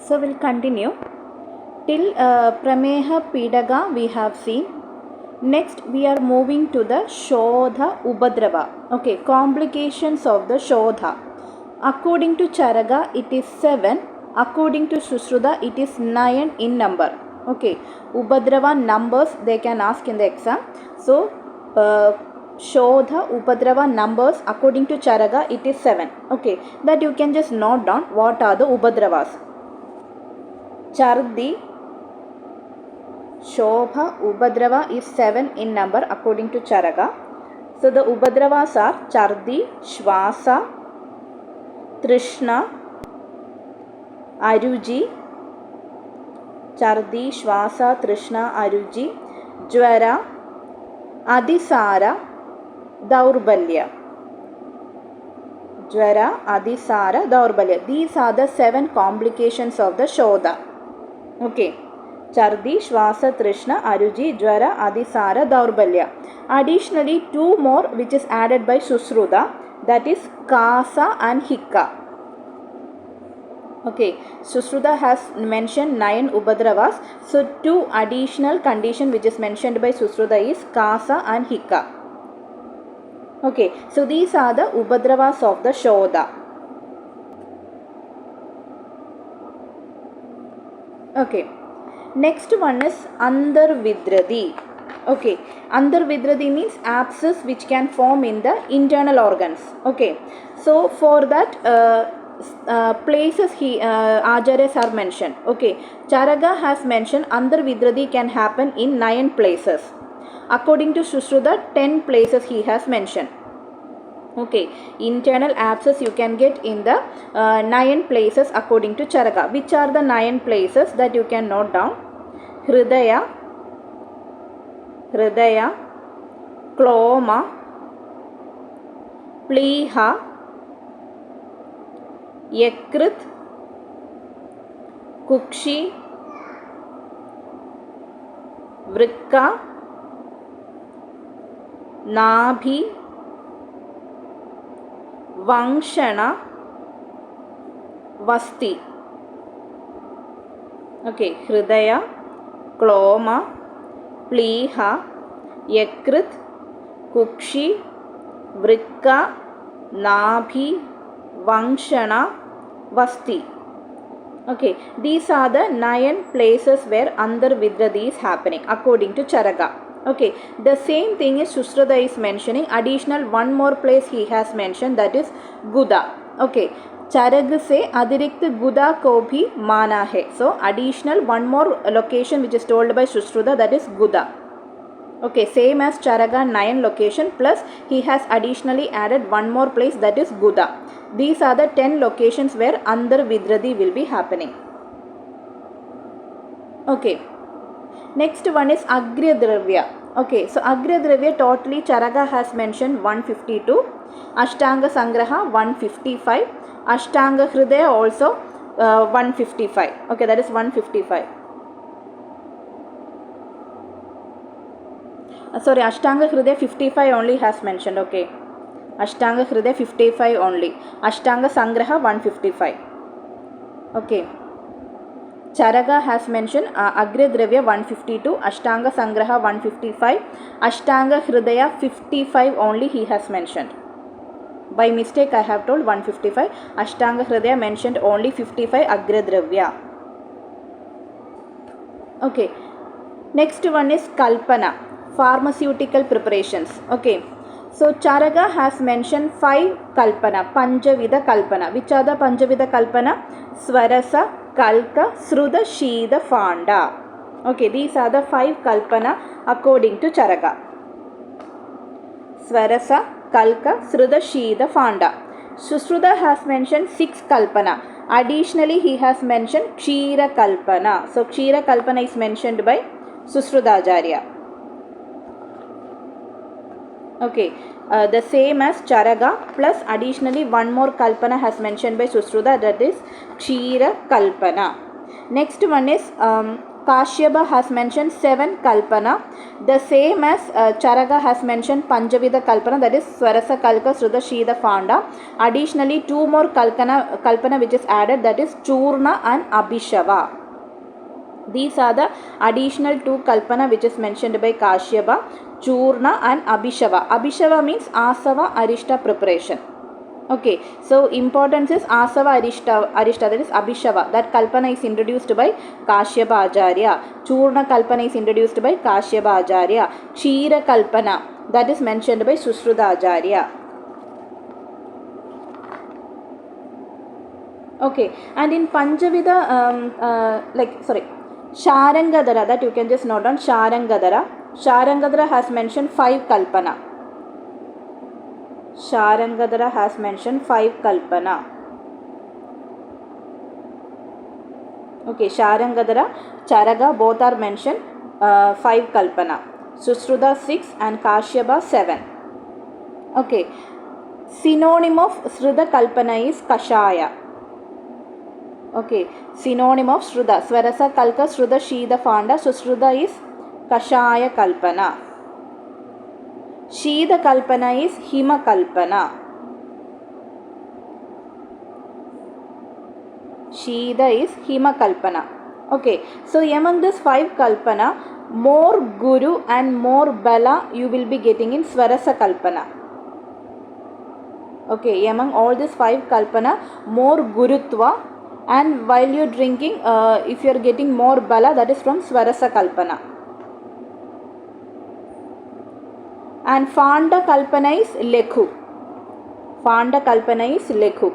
So we'll continue. Till Prameha Pidaga we have seen. Next we are moving to the Shodha Upadrava. Okay, complications of the Shodha. According to Charaga it is 7. According to Susruta it is 9 in number. Okay, Upadrava numbers they can ask in the exam. So Shodha Upadrava numbers according to Charaga it is 7. Okay, that you can just note down what are the Upadravas. Chardi Shobha Upadrava is 7 in number according to Charaga. So the Upadravas are Chardi, Shwasa, Trishna, Aruji, Chardi, Shwasa, Trishna, Aruji, Jwara, Adisara, Daurbalya. Jwara, Adisara, Daurbalya. These are the 7 complications of the Shodha. Okay. Chardi, Shwasa, Trishna, Aruji, Jwara, Adisara, Daurbalya. Additionally, 2 more which is added by Susruta, that is Kasa and Hikka. Okay, Susruta has mentioned 9 Upadravas. So 2 additional condition which is mentioned by Susruta is Kasa and Hikka. Okay, so these are the Upadravas of the Shodha. Okay. Next one is Andarvidradi. Okay, Andarvidradi means abscess which can form in the internal organs. Okay, so for that places Acharyas are mentioned. Okay, Charaga has mentioned Andarvidradi can happen in 9 places. According to Susruta, 10 places he has mentioned. Okay, internal abscess you can get in the 9 places according to Charaga. Which are the 9 places that you can note down? Hridaya, Kloma, Pliha, Yekrit, Kukshi, Vrikka, Nabhi, Vangshana, Vasti. Okay, Hridaya, Kloma, Pliha, Yekrit, Kukshi, Vrikka, Nabhi, Vangshana, Vasti. Okay, these are the 9 places where Andarvidradi is happening according to Charaga. Okay, the same thing is Susruta is mentioning. Additional 1 more place he has mentioned, that is Guda. Okay, Charag se adirikt Guda ko bhi mana hai. So additional 1 more location which is told by Susruta, that is Guda. Okay, same as Charaga 9 location plus he has additionally added 1 more place, that is Guda. These are the 10 locations where Andarvidradi will be happening. Okay. Next one is Agryadravya. Okay, so Agryadravya totally Charaga has mentioned 152, Ashtanga Sangraha 155, Ashtanga Hridaya also 155. Okay, that is 155. Sorry, Ashtanga Hridaya 55 only has mentioned. Okay, Ashtanga Hridaya 55 only, Ashtanga Sangraha 155. Okay. Charaga has mentioned Agryadravya 152, Ashtanga Sangraha 155, Ashtanga Hridaya 55 only he has mentioned. By mistake I have told 155, Ashtanga Hridaya mentioned only 55 Agryadravya. Okay, next one is Kalpana, pharmaceutical preparations. Okay, so Charaga has mentioned 5 Kalpana, Panjavida Kalpana. Which are the Panjavida Kalpana? Swarasa, Kalka, Sruda, Shida, Fanda. Okay, these are the 5 Kalpana according to Charaga. Swarasa, Kalka, Sruda, Shida, Fanda. Susruta has mentioned 6 Kalpana. Additionally, he has mentioned Kshira Kalpana. So, Kshira Kalpana is mentioned by Susruta Acharya. Okay, the same as Charaga plus additionally 1 more Kalpana has mentioned by Susruta, that is Kshira Kalpana. Next one is Kashyapa has mentioned 7 kalpana. The same as Charaka has mentioned Panjavida kalpana, that is Swarasa Kalka, Sruta, Shida, Fanda. Additionally 2 more kalpana which is added, that is Churna and Abhishava. These are the additional 2 kalpana which is mentioned by Kashyapa, Churna and Abhishava. Abhishava means Asava Arishta preparation. Okay, so importance is Asava Arishta, that is Abhishava. That kalpana is introduced by Kashyapa Acharya. Churna kalpana is introduced by Kashyapa Acharya. Kshira kalpana, that is mentioned by Sushruta Acharya. Okay, and in Panjavida, Sharangadhara, that you can just note down, Sharangadhara has mentioned 5 kalpana. Sharangadhara has mentioned 5 kalpana. Okay, Sharangadhara, Charaka both are mentioned 5 kalpana. Sushruta 6 and Kashyapa 7. Okay, synonym of Sruta kalpana is Kashaya. Okay, synonym of Sruta, Swarasa Kalka, Sruta, Shida, Fanda. Sushruta is Kashaya kalpana. Shida kalpana is Hima kalpana. Shida is Hima kalpana. Okay, so among this 5 kalpana, more Guru and more Bala you will be getting in Swarasa kalpana. Okay, among all these 5 kalpana, more Gurutva, and while you are drinking, if you are getting more Bala, that is from Swarasa kalpana. And Fanda kalpana is Lekhu. Fanda kalpana is Lekhu.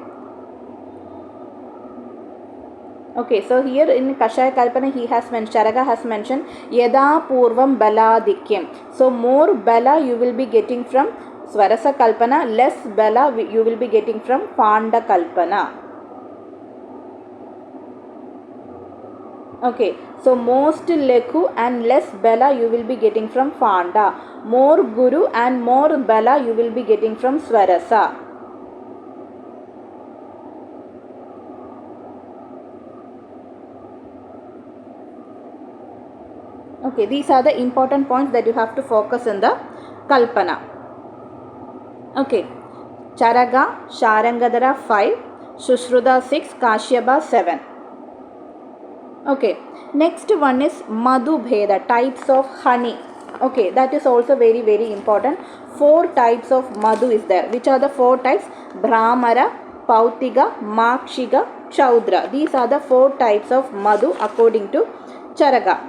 Okay, so here in Kashaya kalpana he has mentioned, Charaka has mentioned Yada Purvam Baladikyam. So more Bala you will be getting from Swarasa kalpana, less Bala you will be getting from Fanda kalpana. Okay, so most Lekhu and less Bala you will be getting from Fanda. More Guru and more Bala you will be getting from Swarasa. Okay, these are the important points that you have to focus in the Kalpana. Okay, Charaka, Sharangadhara 5, Sushruta 6, Kashyapa 7. Okay, next one is Madhu Bheda, types of honey. Okay, that is also very, very important. 4 types of Madhu is there. Which are the 4 types? Brahmara, Pautiga, Makshiga, Chaudra. These are the 4 types of Madhu according to Charaka.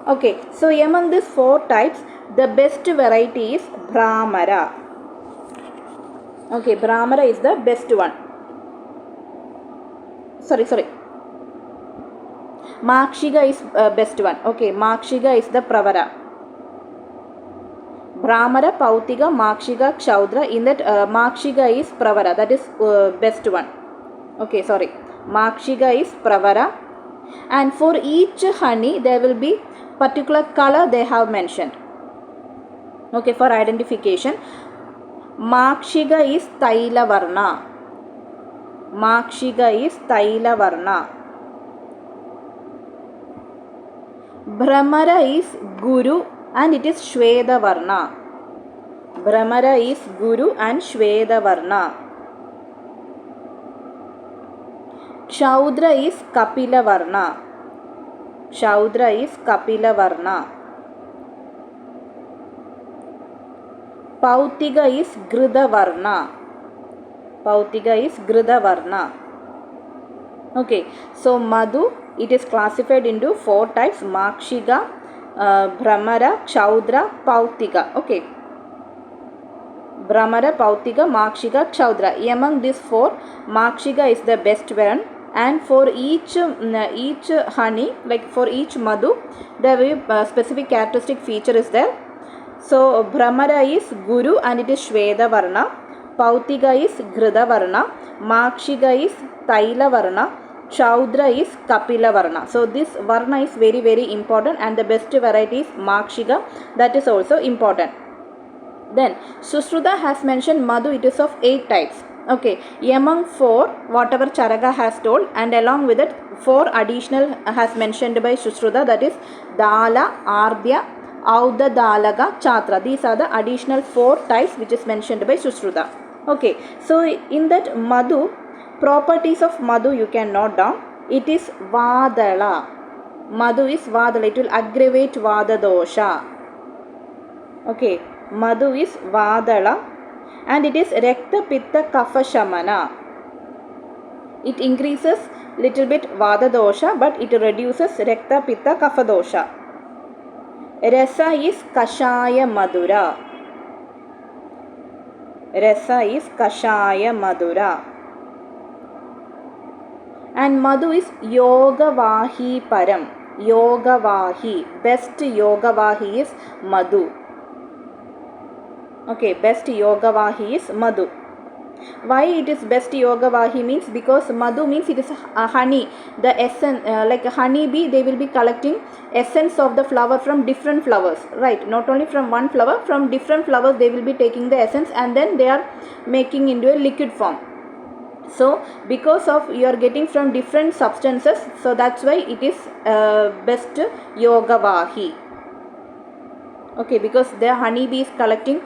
Okay, so among these 4 types, the best variety is Brahmara. Okay, Brahmara is the best one. Sorry. Makshiga is best one. Okay, Makshiga is the Pravara. Brahmara, Pautiga, Makshiga, Kshaudra. In that Makshiga is Pravara. That is best one. Okay, sorry. Makshiga is Pravara. And for each honey there will be particular color they have mentioned. Okay, for identification. Makshiga is Taila Varna. Makshiga is Taila Varna. Brahmara is Guru and it is Shveda Varna. Brahmara is Guru and Shveda Varna. Kshaudra is Kapila Varna. Kshaudra is Kapila Varna. Pautiga is Grida Varna. Pautiga is Grida Varna. Okay, so Madhu, it is classified into 4 types: Makshiga, Brahmara, Kshaudra, Pautiga. Okay, Brahmara, Pautiga, Makshiga, Kshaudra. Among these 4, Makshiga is the best one. And for each honey, like for each Madhu, the very specific characteristic feature is there. So Brahmara is Guru and it is Shveda Varna. Pautiga is Grida Varna. Makshiga is Taila Varna. Chaudra is Kapila Varna. So this Varna is very, very important, and the best variety is Makshiga. That is also important. Then Sushruta has mentioned Madhu, it is of 8 types. Okay, among 4, whatever Charaka has told, and along with it 4 additional has mentioned by Sushruta, that is Dala, Ardhya, Audha Dalaga, Chatra. These are the additional 4 types which is mentioned by Sushruta. Okay, so in that Madhu, properties of Madhu you can note down. It is Vadala. Madhu is Vadala. It will aggravate Vada dosha. Okay, Madhu is Vadala. And it is Rekta Pitta Kapha Shamana. It increases little bit Vada dosha, but it reduces Rekta Pitta Kapha dosha. Rasa is Kashaya Madura. Rasa is Kashaya Madura. And Madhu is Yoga Vahi Param. Yoga Vahi. Best Yoga Vahi is Madhu. Okay, best Yoga Vahi is Madhu. Why it is best Yoga Vahi means, because Madhu means it is honey, the essence, like a honey bee, they will be collecting essence of the flower from different flowers, right? Not only from one flower, from different flowers they will be taking the essence and then they are making into a liquid form. So because of you are getting from different substances, so that's why it is best Yoga Vahi. Okay, because the honey bee is collecting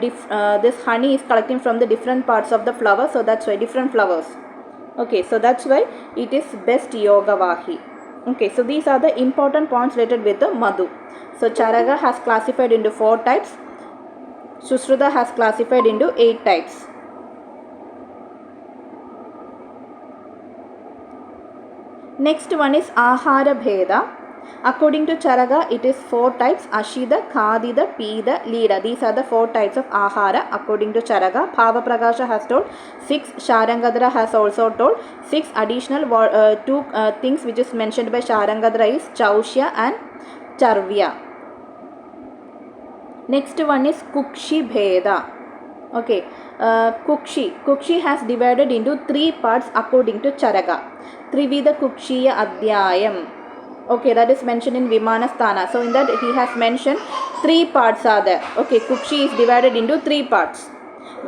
this honey is collecting from the different parts of the flower, so that's why different flowers. Okay, so that's why it is best Yoga Vahi. Okay, so these are the important points related with the Madhu. So Charaka has classified into 4 types. Sushruta has classified into 8 types. Next one is Ahara Bheda. According to Charaka, it is 4 types: Ashida, Khadida, Pida, Lida. These are the 4 types of Ahara according to Charaka. Bhava Prakasha has told 6. Sharangadra has also told 6. Additional 2 things which is mentioned by Sharangadra is Chaushya and Charvya. Next one is Kukshi Bheda. Okay, Kukshi has divided into 3 parts according to Charaka. Trivida Kukshiya Adhyayam. Okay, that is mentioned in Vimanasthana. So in that he has mentioned 3 parts are there. Okay, Kukshi is divided into 3 parts.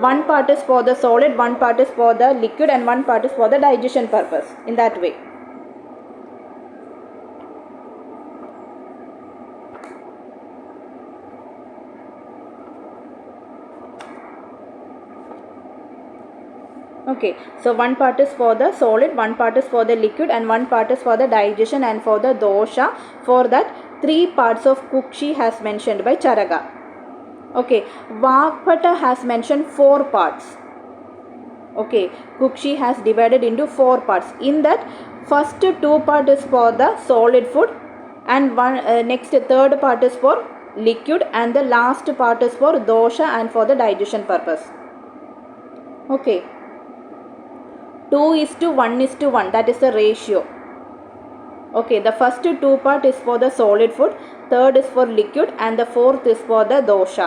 1 part is for the solid, 1 part is for the liquid, and 1 part is for the digestion purpose. In that way. Okay, so 1 part is for the solid, 1 part is for the liquid, and 1 part is for the digestion and for the dosha. For that 3 parts of Kukshi has mentioned by Charaka. Okay, Vakpata has mentioned 4 parts. Okay, Kukshi has divided into 4 parts. In that, first 2 part is for the solid food, and next third part is for liquid, and the last part is for dosha and for the digestion purpose. Okay, 2:1:1, that is the ratio. Okay, the first 2 part is for the solid food, third is for liquid, and the fourth is for the dosha.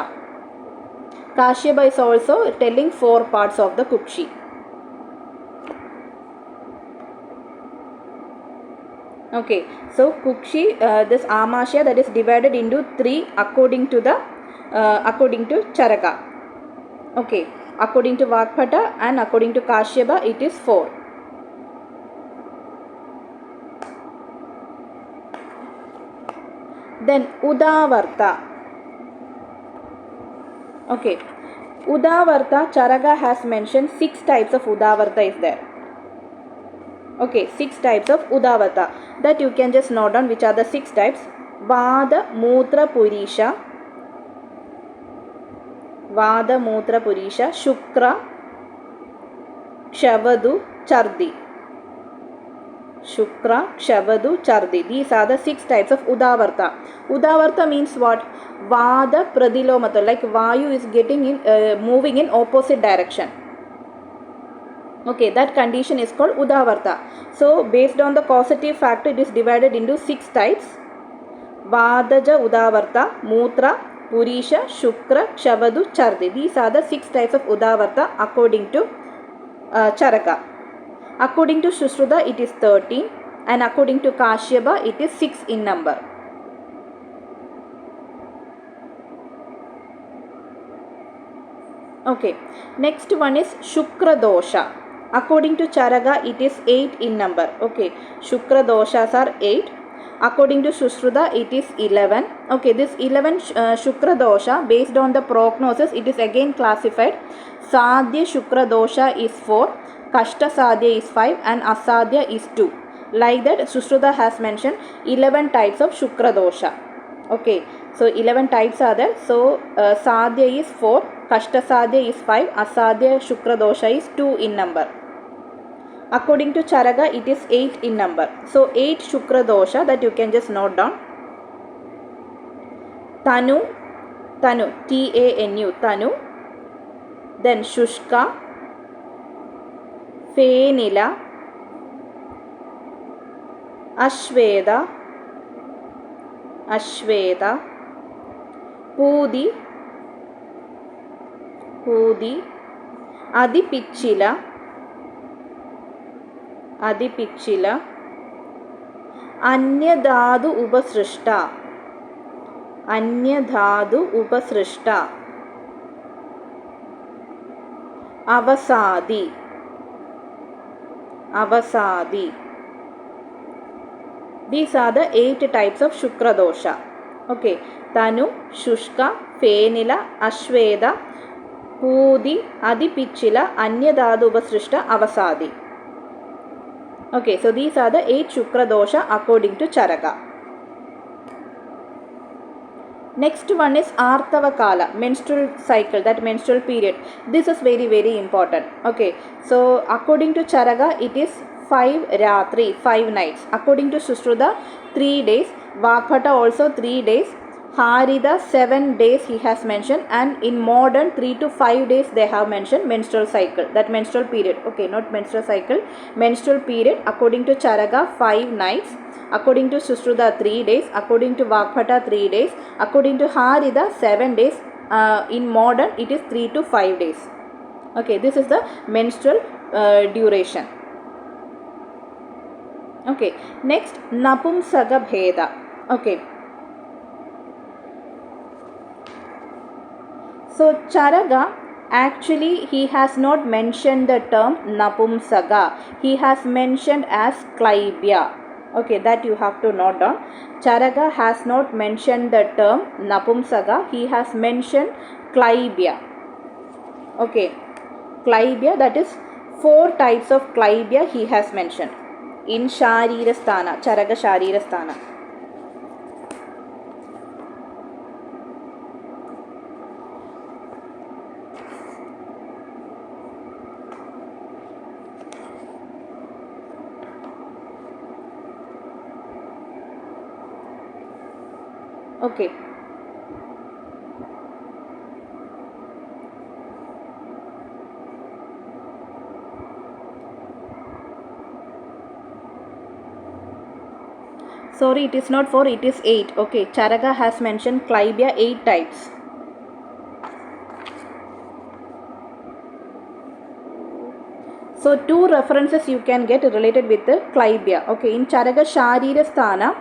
Kashyapa is also telling 4 parts of the Kukshi. Okay, so Kukshi, this Amashya, that is divided into 3 according to Charaka. Okay, according to Vakpata and according to Kashyapa it is 4. Then Udavarta. Okay, Udavarta, Charaka has mentioned 6 types of Udavarta is there. Okay, 6 types of Udavarta. That you can just note down which are the 6 types. Vada Mutra Purisha, Vada Mutra Purisha, Shukra, Kshavadu, Chardi. Shukra, Kshavadu, Chardi. These are the 6 types of Udavarta. Udavarta means what? Vada Pradilomata, like Vayu is getting in, moving in opposite direction. Okay, that condition is called Udavarta. So based on the causative factor, it is divided into 6 types. Vadaja Udavarta, Mutra, Purisha, Shukra, Kshavadu, Chardi. These are the 6 types of Udavarta according to Charaka. According to Sushruta it is 13, and according to Kashyapa it is 6 in number. Okay, next one is Shukra dosha. According to Charaka, it is 8 in number. Okay, Shukra doshas are 8. According to Sushruta, it is 11. Okay, this 11 Shukra dosha, based on the prognosis, it is again classified. Sadhya Shukra dosha is 4, Kashta Sadhya is 5, and Asadhya is 2. Like that, Sushruta has mentioned 11 types of Shukra dosha. Okay, so 11 types are there. So Sadhya is 4, Kashta Sadhya is 5, Asadhya Shukra dosha is 2 in number. According to Charaka, it is 8 in number. So 8 Shukra dosha that you can just note down. Tanu, Tanu, Tanu. Then Shushka, Fenila, Ashveda, Pudi, Adipichila, Anyadhadu Upasrishta, Avasadi. These are the 8 types of Shukra dosha. Okay, Tanu, Shushka, Fenila, Ashveda, Pudi, Adipichila, Anyadhadu Upasrishta, Avasadi. Okay, so these are the 8 Shukra dosha according to Charaka. Next one is Artava Kala, menstrual cycle, that menstrual period. This is very, very important. Okay, so according to Charaka, it is 5 Ratri, 5 nights. According to Sushruta, 3 days. Vakbhata also 3 days. Harida 7 days he has mentioned, and in modern 3 to 5 days they have mentioned menstrual cycle, that menstrual period. Okay, not menstrual cycle, menstrual period. According to Charaka, 5 nights. According to Sushruta, 3 days. According to Vakbhata, 3 days. According to Harida, 7 days. In modern, it is 3 to 5 days. Okay, this is the menstrual duration. Okay, next Napumsaga Bheda. Okay. So Charaka, actually he has not mentioned the term Napumsaga. He has mentioned as Klaibya. Okay, that you have to note down. Charaka has not mentioned the term Napumsaga. He has mentioned Klaibya. Okay, Klaibya, that is 4 types of Klaibya he has mentioned in Sharirasthana, Charaka Sharirasthana. Okay. Sorry, it is not 4, it is 8. Okay, Charaka has mentioned Klaibya 8 types. So 2 references you can get related with the Klaibya. Okay, in Charaka Sharirasthana,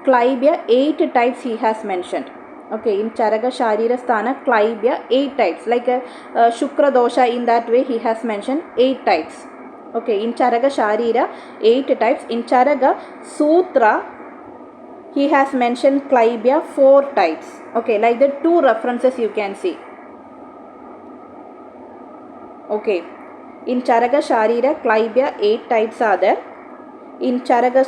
Klaibya 8 types he has mentioned. Okay, in Charaka Sharirasthana, Klaibya 8 types. Like Shukra dosha, in that way he has mentioned 8 types. Okay, in Charaka Sharira, 8 types. In Charaka Sutra, he has mentioned Klaibya 4 types. Okay, like the 2 references you can see. Okay, in Charaka Sharira, Klaibya 8 types are there. In Charaka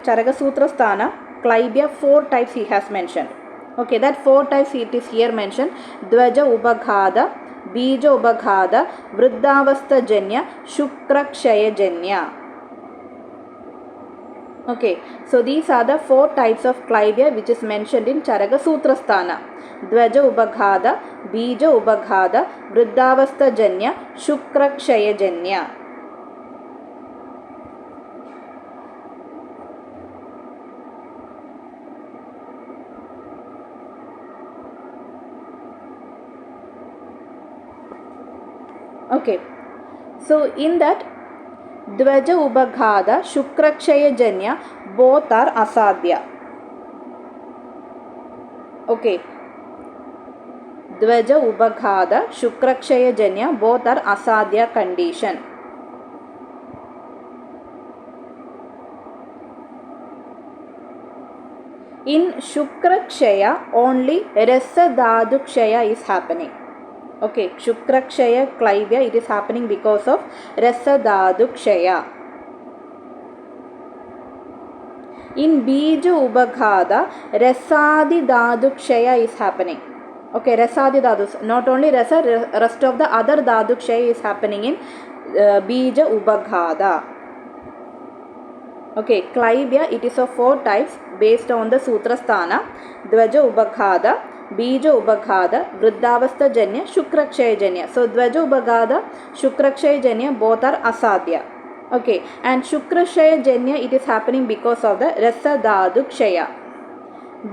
Charaka Sutrasthana, Klaibya 4 types he has mentioned. Okay, that 4 types it is here mentioned. Dvaja Ubaghada, Bija Ubaghada, Vriddhavastha Janya, Shukra Kshaya Janya. Okay, so these are the 4 types of Klaibya which is mentioned in Charaka Sutrasthana. Dvaja Ubaghada, Bija Ubaghada, Vriddhavastha Janya, Shukra Kshaya Janya. Okay, so in that Dvaja Ubaghada, Shukrakshaya Janya, both are Asadhya. Okay, Dvaja Upaghata, Shukrakshaya Janya, both are asadhya condition. In Shukrakshaya, only Rasa Dhadukshaya is happening. Okay, Shukrakshaya Klaivya, it is happening because of Rasa Dhadukshaya. In Bija Upaghata, Rasadi Dhadukshaya is happening. Okay, Rasadi Dhadus, not only Rasa, rest of the other Dhadukshaya is happening in Bija Upaghata. Okay, Klaivya, it is of 4 types based on the Sutra Sthana: Dvaja Upaghata, Bija Upaghata, Vriddhavastha Janya, Shukrakshaya Janya. So, Dvaja Upaghata, Shukrakshaya Janya, both are asadhya. Okay, and Shukrakshaya Janya, it is happening because of the Rasa Dhadukshaya.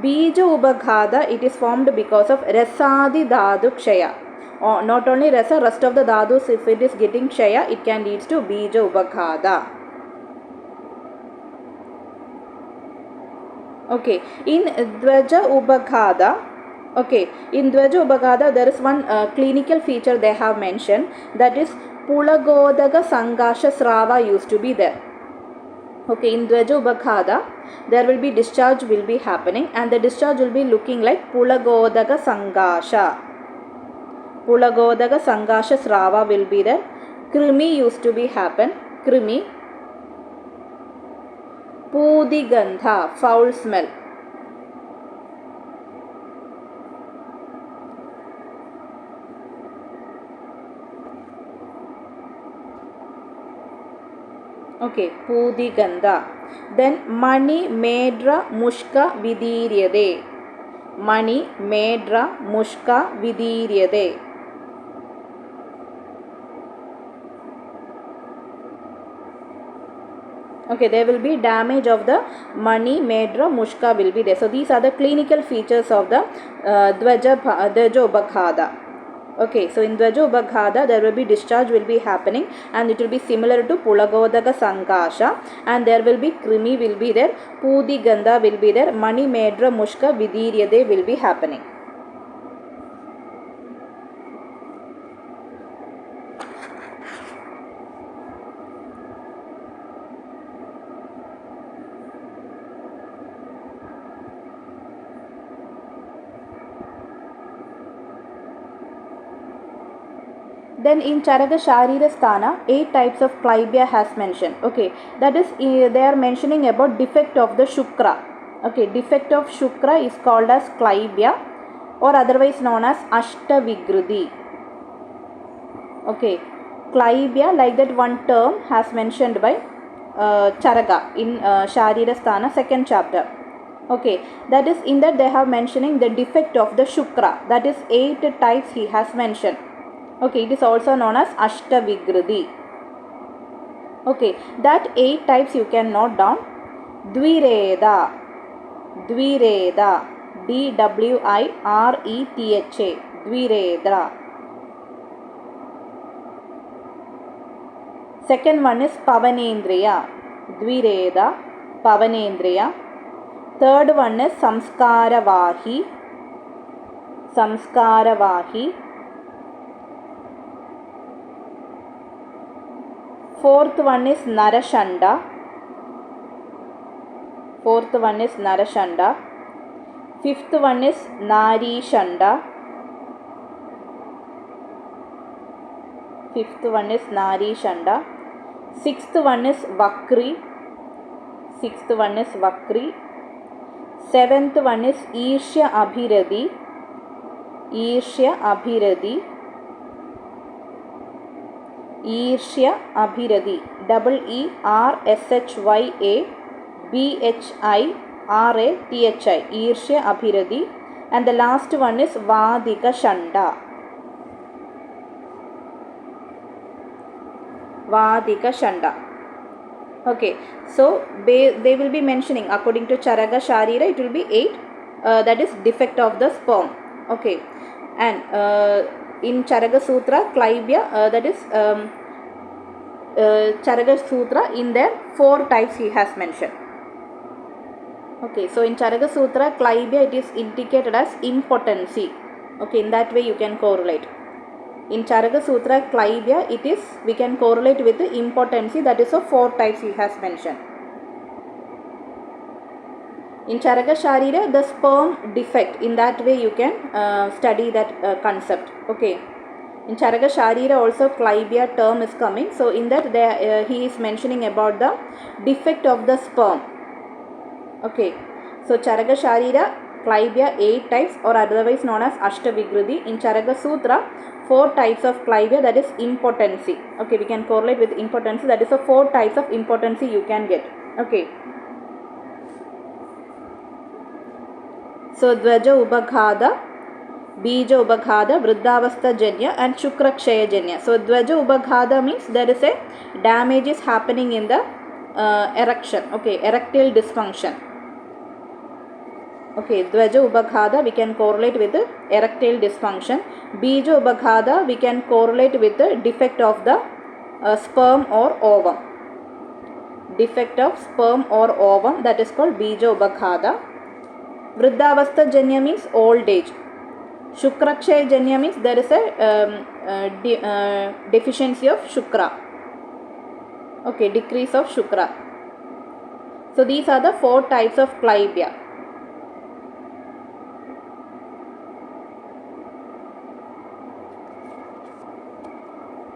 Bija Upaghata, it is formed because of Rasadi Dhadukshaya. Not only Rasa, rest of the Dhadus, if it is getting Kshaya, it can lead to Bija Upaghata. Okay, in Dvaja Upaghata, okay, in Dvaja Upaghata, there is one clinical feature they have mentioned, that is Pulagodaga Sangasha Srava used to be there. Okay, in Dvaja Upaghata, there will be discharge will be happening, and the discharge will be looking like Pulagodaga Sangasha. Pulagodaga Sangasha Srava will be there. Krimi used to be happen. Krimi. Pudigandha, foul smell. Okay, Pudigandha. Then Mani Medra Mushka Vidiryade. Mani Medra Mushka Vidiryade. Okay, there will be damage of the Mani, Medra, Mushka will be there. So, these are the clinical features of the Dvaja Upaghata. Okay, so in Dvaja Upaghata, there will be discharge will be happening, and it will be similar to Pulagodaga Sangasha, and there will be Krimi will be there, Pudigandha will be there, Mani, Medra, Mushka, Vidiryade will be happening. Then in Charaga Sharira Sthana, 8 types of Klaivya has mentioned. Okay, that is, they are mentioning about defect of the Shukra. Okay, defect of Shukra is called as Klaivya, or otherwise known as Ashtavigrudi. Okay, Klaivya, like that one term has mentioned by Charaga in Sharira Sthana 2nd chapter. Okay, that is, in that they have mentioning the defect of the Shukra, that is 8 types he has mentioned. Okay, it is also known as Ashtavigrudi. Okay, that 8 types you can note down. Dvireda, Dvireda, D-W-I-R-E-T-H-A, Dvireda. Second one is Pavanendriya, Dvireda, Pavanendriya. Third one is Samskaravahi, Samskaravahi. Fourth one is Narashanda. Fourth one is Narashanda. Fifth one is Narishanda. Fifth one is Narishanda. Sixth one is Vakri. Sixth one is Vakri. Seventh one is Irshya Abhiradhi. Irshya Abhiradhi. Irshya Abhiradhi, EERSHYABHIRATHI, Irshya Abhiradhi. And the last one is Vadika Shanda. Vadika Shanda. Okay, so they will be mentioning, according to Charaga Sharira, it will be 8, that is defect of the sperm. Okay, and in Charaga Sutra, Klaivya, that is Charaga Sutra, in there 4 types he has mentioned. Okay, so in Charaga Sutra, Klaivya, it is indicated as impotency. Okay, in that way you can correlate. In Charaka Sutra, Klaibya, we can correlate with the impotency, that is of 4 types he has mentioned. In Charaka Sharira, the sperm defect, in that way you can study that concept. Okay. In Charaka Sharira also Klaibya term is coming. So in that he is mentioning about the defect of the sperm. Okay. So Charaka Sharira, Klaibya 8 types or otherwise known as Ashtavigruti. In Charaka Sutra, 4 types of Klaibya, that is impotency. Okay, we can correlate with impotency, that is the 4 types of impotency you can get. Okay. So Dvaja Upaghada, Bija Upaghada, Vriddhavastha Janya and Shukrakshaya Janya. So Dvaja Upaghada means there is a damage is happening in the erection. Okay, erectile dysfunction. Okay, Dvaja Upaghada we can correlate with the erectile dysfunction. Bija Upaghada we can correlate with the defect of the sperm or ovum. Defect of sperm or ovum, that is called Bija Upaghada. Vriddhavastha Janya means old age. Shukrakshaya Janya means there is a deficiency of Shukra. Okay, decrease of Shukra. So these are the 4 types of Klaibya.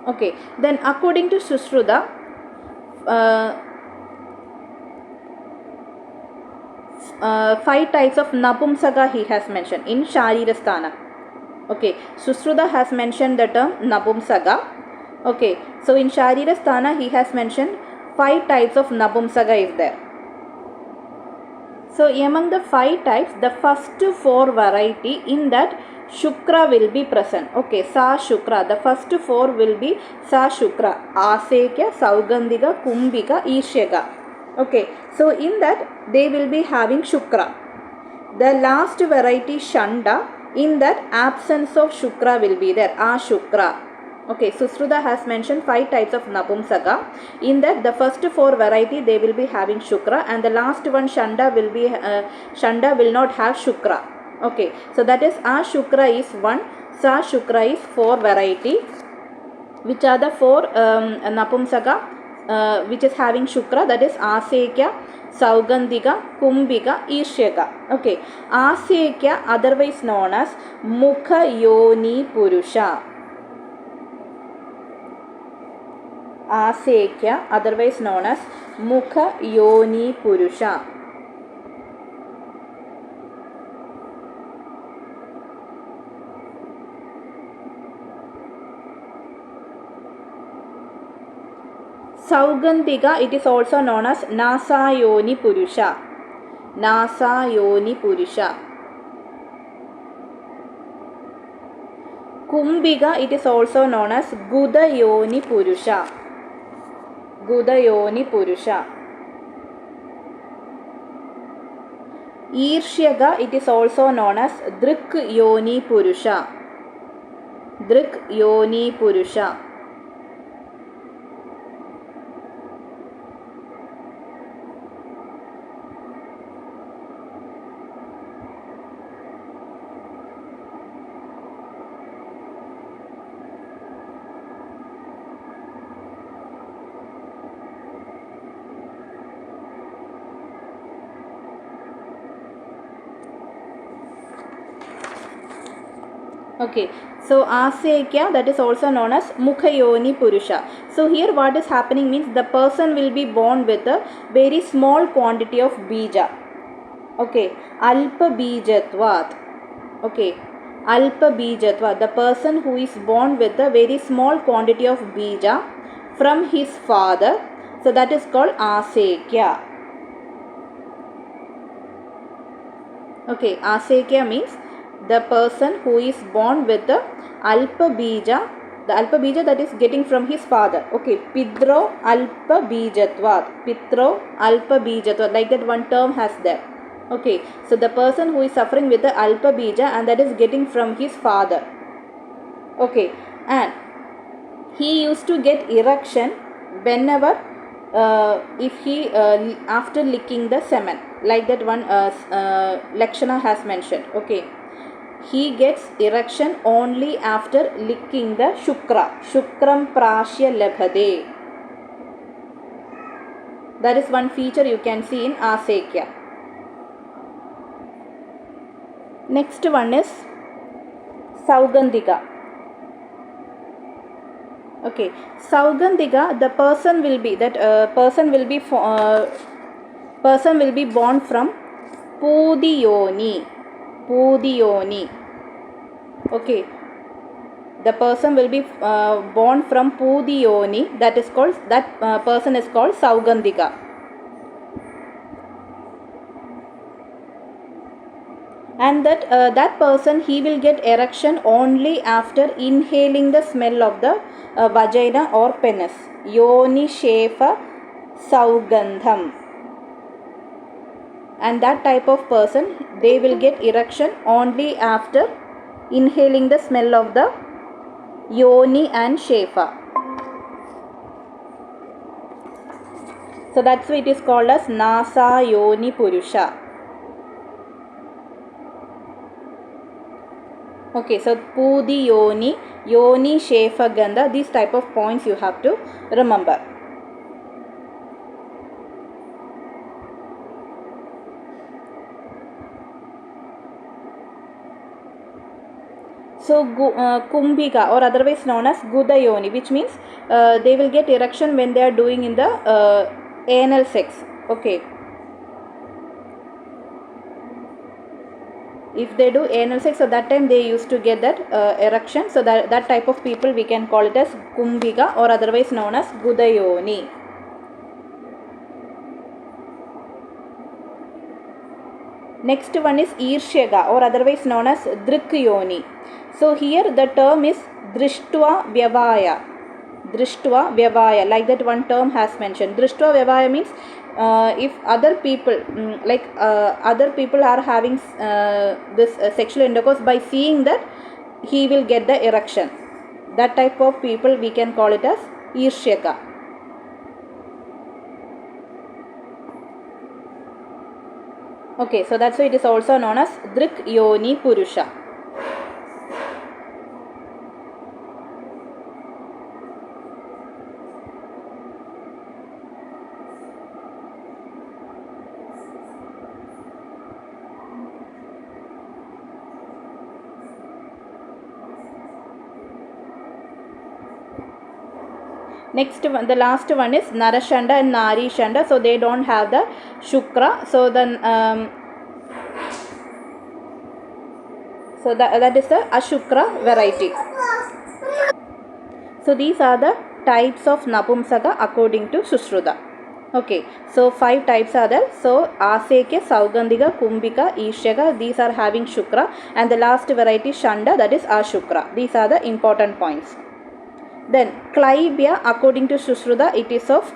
Okay, then according to Sushruta, 5 types of Napumsaka he has mentioned in Sharirasthana. Okay, Sushruta has mentioned the term Napumsaka. Okay, so in Sharirasthana he has mentioned 5 types of Napumsaka is there. So among the 5 types, the first 4 variety, in that Shukra will be present. Okay, Sa Shukra. The first 4 will be Sa Shukra. Asekya, Saugandhika, Kumbhika, Ishyaka. Okay, so in that they will be having Shukra. The last variety Shanda, in that absence of Shukra will be there. Ashukra. Okay, Sushruta has mentioned 5 types of Napumsaka. In that the first 4 variety they will be having Shukra, and the last one Shanda will not have Shukra. Okay, so that is Ashukra is 1, Sa Shukra is 4 variety. Which are the 4 Napumsaka which is having Shukra? That is Asekya, Saugandhika, Kumbhika, Ishyaka. Okay, Asekya otherwise known as Mukha Yoni Purusha. Asekya otherwise known as Mukha Yoni Purusha. Saugandhika, it is also known as Nasa Yoni Purusha. Nasa Yoni Purusha. Kumbhika, it is also known as Guda Yoni Purusha. Guda Yoni Purusha. Irshyaka, it is also known as Drik Yoni Purusha. Drik Yoni Purusha. Okay, so Asekya, that is also known as Mukhayoni Purusha. So here what is happening means the person will be born with a very small quantity of bija. Okay, Alpa Bijatvat. Okay, Alpa Bijatvat. The person who is born with a very small quantity of bija from his father. So that is called Asekya. Okay, Asekya means the person who is born with the Alpa Bija, the Alpa Bija that is getting from his father. Okay, Pidro Alpa Bijatvat. Pitro Alpa Bijatvat. Like that one term has there. Okay, so the person who is suffering with the Alpa Bija and that is getting from his father. Okay, and he used to get erection whenever if he after licking the semen. Like that one Lakshana has mentioned. Okay. he gets erection only after licking the shukra. Shukram prashya labhade. That is one feature you can see in asekya. Next one is saugandhika. Okay, saugandhika, the person will be person will be born from pudiyoni. Pudiyoni. Okay, the person will be born from pudiyoni. That person is called saugandhika. And that person, he will get erection only after inhaling the smell of the vagina or penis. Yoni shefa saugandham. And that type of person, they will get erection only after inhaling the smell of the yoni and shefa. So that's why it is called as nasa yoni purusha. Okay, so pudi yoni, yoni shefa gandha, these type of points you have to remember. So kumbhika, or otherwise known as gudayoni, which means they will get erection when they are doing in the anal sex. Okay, if they do anal sex, so that time they used to get that erection. So that type of people we can call it as kumbhika, or otherwise known as gudayoni. Next one is Irshyaga, or otherwise known as Drikyoni. So here the term is Drishtva Vyavaya. Drishtva Vyavaya, like that one term has mentioned. Drishtva Vyavaya means if other people, other people are having this sexual intercourse, by seeing that he will get the erection. That type of people we can call it as Irshyaga. Okay, so that's why it is also known as Drik Yoni Purusha. Next one, the last one is Narashanda and Nari Shanda. So they don't have the Shukra. So then, that is the Ashukra variety. So these are the types of Napumsaka according to Sushruta. Okay, so 5 types are there. So Asekya, Saugandhika, Kumbhika, Ishyaga, these are having Shukra, and the last variety Shanda, that is Ashukra. These are the important points. Then Klaibya, according to Sushruta, it is of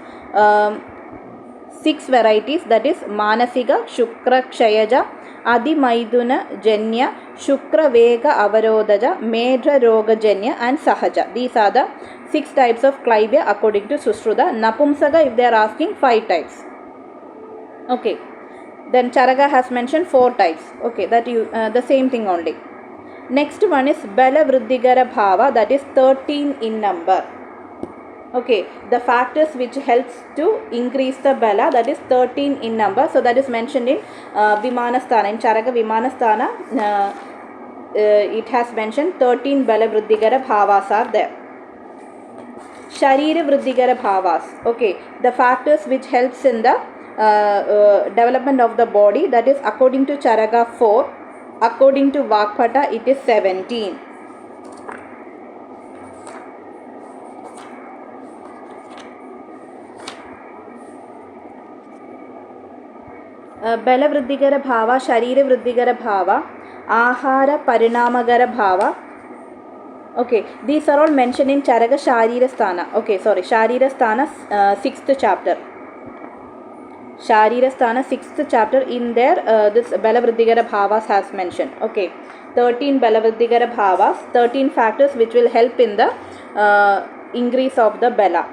6 varieties, that is Manasiga, Shukra Kshayaja, Adimaiduna Janya, Shukra Vega Avarodaja, Medra Roga Janya, and Sahaja. These are the 6 types of Klaibya according to Sushruta. Napumsaka, if they are asking, 5 types. Okay. Then Charaka has mentioned 4 types. Okay, that you the same thing only. Next one is Bala Vriddhigara Bhava, that is 13 in number. Okay, the factors which helps to increase the Bala, that is 13 in number. So that is mentioned in Vimanasthana. In Charaka Vimanasthana, it has mentioned 13 Bala Vriddhigara Bhavas are there. Sharira Vriddhigara Bhavas. Okay, the factors which helps in the development of the body, that is according to Charaka 4. According to Vakpata, it is 17. Bala Vriddhigara Bhava, Sharira Vriddhigara Bhava, Ahara Parinamagara Bhava. Okay, these are all mentioned in Charaka Sharira Sthana. Okay, sorry, Sharira Sthana 6th chapter. Sharira Sthana 6th chapter, in there this Bala Vriddhigara Bhavas has mentioned. Okay, 13 Bala Vriddhigara Bhavas, 13 factors which will help in the increase of the Bala.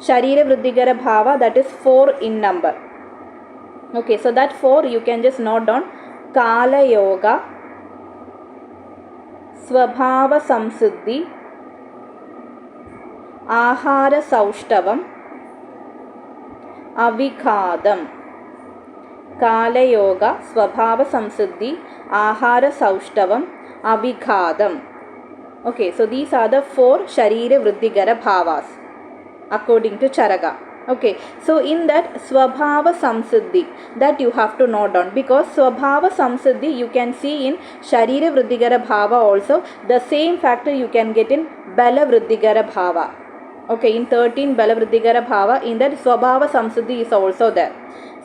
Sharira Vriddhigara Bhava, that is 4 in number. Okay, so that 4 you can just note down. Kala Yoga, Swabhava Samsiddhi, Ahara Saushtavam, Avighadam. Kala Yoga, Swabhava Samsiddhi, Ahara Saushtavam, Avighadam. Okay, so these are the 4 Sharira Vriddhigara Bhavas according to Charaka. Okay, so in that Swabhava Samsiddhi, that you have to note down, because Swabhava Samsiddhi you can see in Sharira Vriddhigara Bhava also. The same factor you can get in Bala Vriddhigara Bhava. Okay, in 13 Bala Vriddhigara Bhava, in that Swabhava Samsiddhi is also there.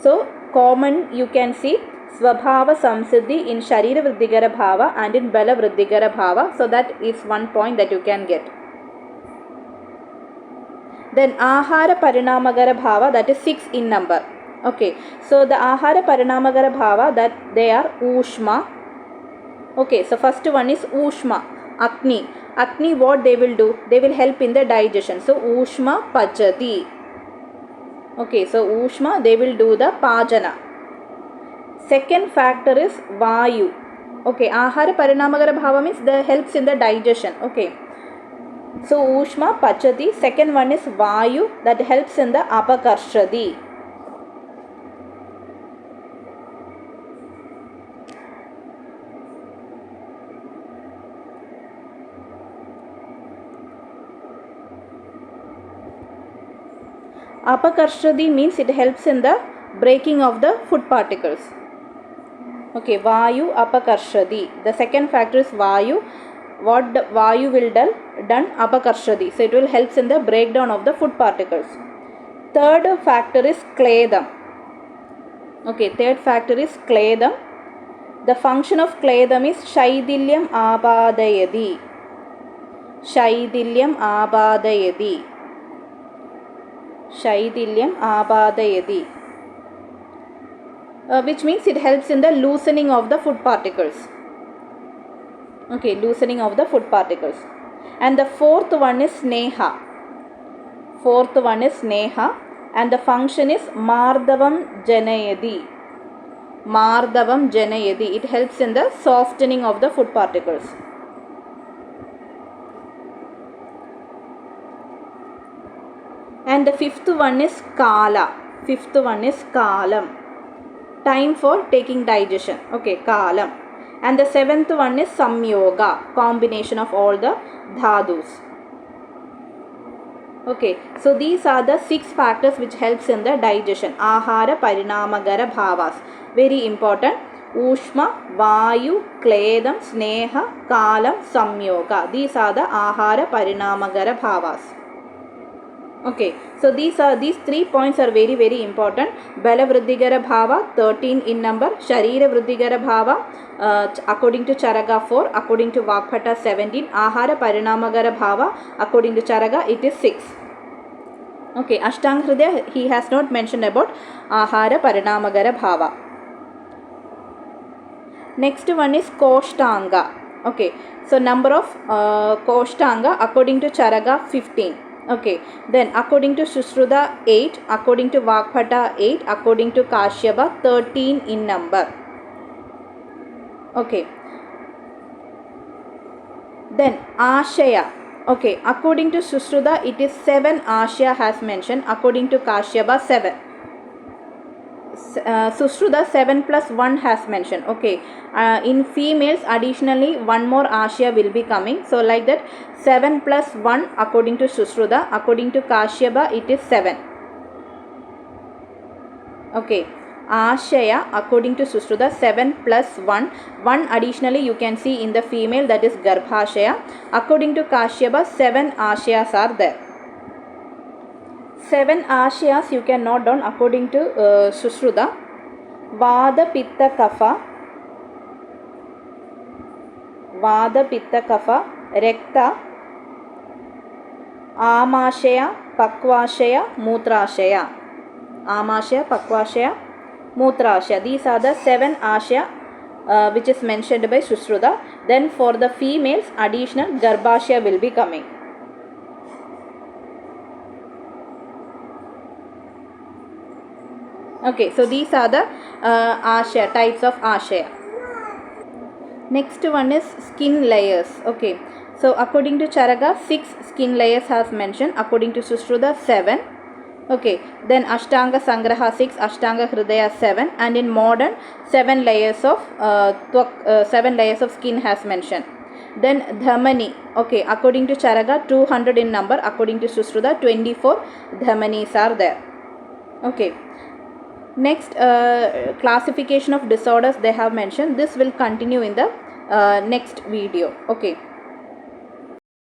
So common you can see Swabhava Samsiddhi in Sharira Vriddhigara Bhava and in Bala Vriddhigara Bhava. So that is one point that you can get. Then Ahara Parinamagara Bhava, that is 6 in number. Okay, so the Ahara Parinamagara Bhava, that they are Ushma. Okay, so first one is Ushma, Agni. Agni, what they will do? They will help in the digestion. So Ushma Pachati. Okay, so Ushma, they will do the Pajana. Second factor is Vayu. Okay, Ahara Parinamagara Bhava means that helps in the digestion. Okay. So Ushma Pachati. Second one is Vayu, that helps in the Apakarshadi. Apakarshadi means it helps in the breaking of the food particles. Okay, Vayu Apakarshadi. The second factor is Vayu. What the Vayu will done Apakarshadi. So it will help in the breakdown of the food particles. Third factor is Kledam. Okay, third factor is Kledam. The function of Kledam is Shaidilyam Abadayadi. Shaidilyam Abadayadi. Shaidilyam Abadayadi. Which means it helps in the loosening of the food particles. Okay, loosening of the food particles. And the fourth one is Sneha. Fourth one is Sneha. And the function is Mardavam Janayadi. Mardavam Janayadi. It helps in the softening of the food particles. And the fifth one is Kala. Fifth one is Kalam. Time for taking digestion. Okay, Kalam. And the seventh one is Samyoga. Combination of all the dhadus. Okay, so these are the 6 factors which helps in the digestion. Ahara Parinamagara Bhavas. Very important. Ushma, Vayu, Kledam, Sneha, Kalam, Samyoga. These are the Ahara Parinamagara Bhavas. Okay, so these 3 points are very, very important. Bala Vriddhigara Bhava, 13 in number. Sharira Vriddhigara Bhava, according to Charaka 4. According to Vakphata 17. Ahara Parinamagara Bhava, according to Charaka it is 6. Okay, Ashtanga Hridaya, he has not mentioned about Ahara Parinamagara Bhava. Next one is Koshtanga. Okay, so number of Koshtanga according to Charaka 15. Okay, then according to Sushruta 8, according to Vakphata 8, according to Kashyapa 13 in number. Okay, then Ashaya. Okay, according to Sushruta it is 7 Ashya has mentioned, according to Kashyapa 7. Sushruta 7 plus 1 has mentioned. Okay, in females additionally one more Ashya will be coming. So like that 7 plus 1 according to Sushruta. According to Kashyapa it is 7. Okay, Ashaya according to Sushruta 7 plus 1. 1 additionally you can see in the female, that is Garbhashaya. According to Kashyapa 7 Ashayas are there. 7 Ashayas you can note down according to Sushruta. Vada Pitta Kapha, Vada Pitta Kapha, Rekta, Amashaya, Pakvashaya, Mutrashaya. Amashaya, Pakvashaya, Mutrashaya. These are the 7 Ashaya which is mentioned by Sushruta. Then for the females additional Garbhashaya will be coming. Okay, so these are the Ashaya, types of Ashaya. Next one is skin layers. Okay. So according to Charaka, 6 skin layers has mentioned. According to Sushruta, 7. Okay. Then Ashtanga Sangraha 6, Ashtanga Hridaya 7, and in modern 7 layers of 7 layers of skin has mentioned. Then Dhamani. Okay. According to Charaka, 200 in number. According to Sushruta, 24 Dhamanis are there. Okay. Next, classification of disorders they have mentioned. This will continue in the next video. Okay.